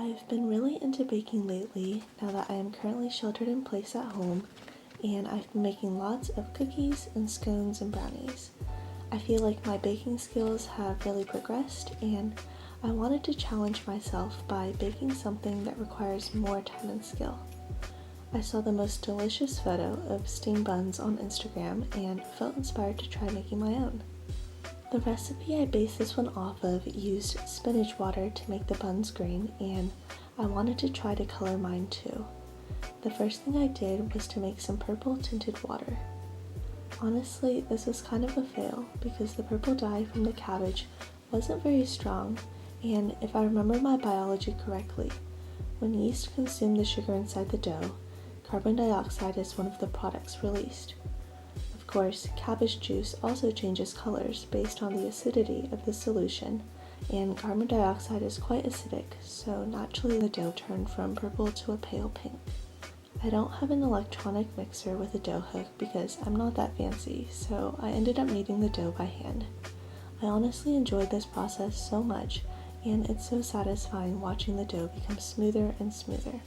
I've been really into baking lately now that I am currently sheltered in place at home, and I've been making lots of cookies and scones and brownies. I feel like my baking skills have really progressed, and I wanted to challenge myself by baking something that requires more time and skill. I saw the most delicious photo of steamed buns on Instagram and felt inspired to try making my own. The recipe I based this one off of used spinach water to make the buns green, and I wanted to try to color mine too. The first thing I did was to make some purple tinted water. Honestly, this was kind of a fail because the purple dye from the cabbage wasn't very strong, and if I remember my biology correctly, when yeast consume the sugar inside the dough, carbon dioxide is one of the products released. Of course, cabbage juice also changes colors based on the acidity of the solution, and carbon dioxide is quite acidic, so naturally the dough turned from purple to a pale pink. I don't have an electronic mixer with a dough hook because I'm not that fancy, so I ended up kneading the dough by hand. I honestly enjoyed this process so much, and it's so satisfying watching the dough become smoother and smoother.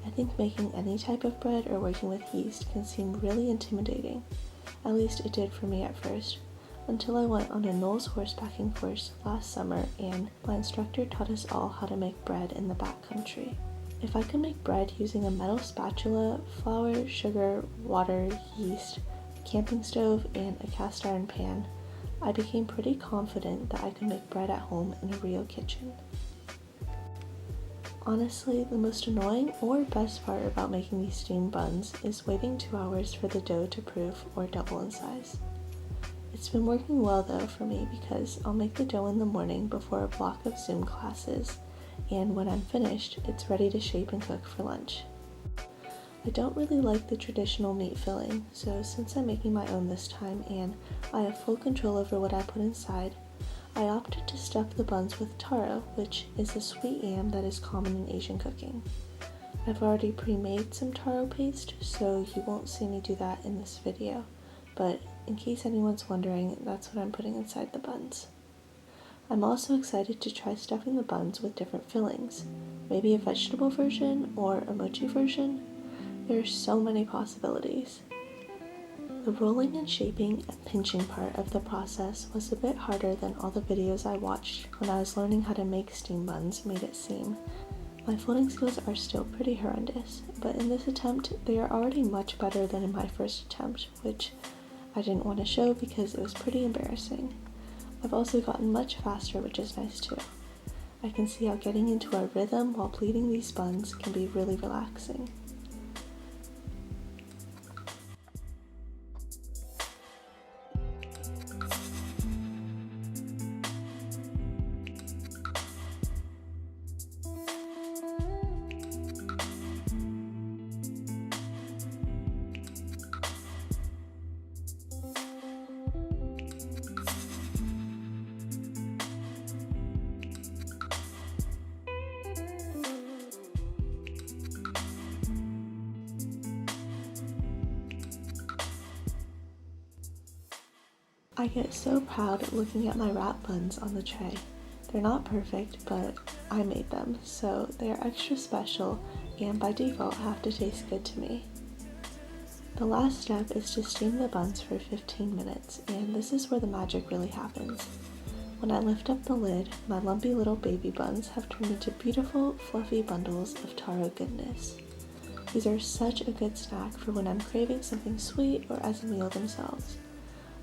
I think making any type of bread or working with yeast can seem really intimidating. At least it did for me at first, until I went on a Knowles horsebacking course last summer and my instructor taught us all how to make bread in the backcountry. If I could make bread using a metal spatula, flour, sugar, water, yeast, a camping stove, and a cast iron pan, I became pretty confident that I could make bread at home in a real kitchen. Honestly, the most annoying or best part about making these steamed buns is waiting 2 hours for the dough to proof or double in size. It's been working well though for me because I'll make the dough in the morning before a block of Zoom classes, and when I'm finished, it's ready to shape and cook for lunch. I don't really like the traditional meat filling, so since I'm making my own this time and I have full control over what I put inside, I opted to stuff the buns with taro, which is a sweet yam that is common in Asian cooking. I've already pre-made some taro paste, so you won't see me do that in this video, but in case anyone's wondering, that's what I'm putting inside the buns. I'm also excited to try stuffing the buns with different fillings, maybe a vegetable version or a mochi version. There are so many possibilities. The rolling and shaping and pinching part of the process was a bit harder than all the videos I watched when I was learning how to make steamed buns made it seem. My folding skills are still pretty horrendous, but in this attempt they are already much better than in my first attempt, which I didn't want to show because it was pretty embarrassing. I've also gotten much faster, which is nice too. I can see how getting into a rhythm while pleating these buns can be really relaxing. I get so proud looking at my wrap buns on the tray. They're not perfect, but I made them, so they are extra special and by default have to taste good to me. The last step is to steam the buns for 15 minutes, and this is where the magic really happens. When I lift up the lid, my lumpy little baby buns have turned into beautiful, fluffy bundles of taro goodness. These are such a good snack for when I'm craving something sweet or as a meal themselves.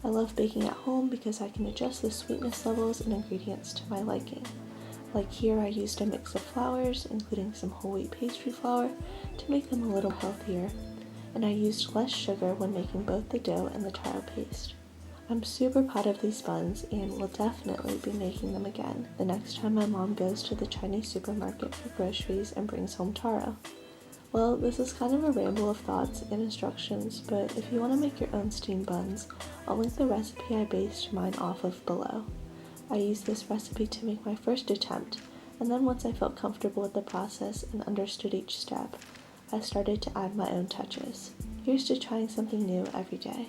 I love baking at home because I can adjust the sweetness levels and ingredients to my liking. Like here I used a mix of flours, including some whole wheat pastry flour, to make them a little healthier, and I used less sugar when making both the dough and the taro paste. I'm super proud of these buns and will definitely be making them again the next time my mom goes to the Chinese supermarket for groceries and brings home taro. Well, this is kind of a ramble of thoughts and instructions, but if you want to make your own steamed buns, I'll link the recipe I based mine off of below. I used this recipe to make my first attempt, and then once I felt comfortable with the process and understood each step, I started to add my own touches. Here's to trying something new every day.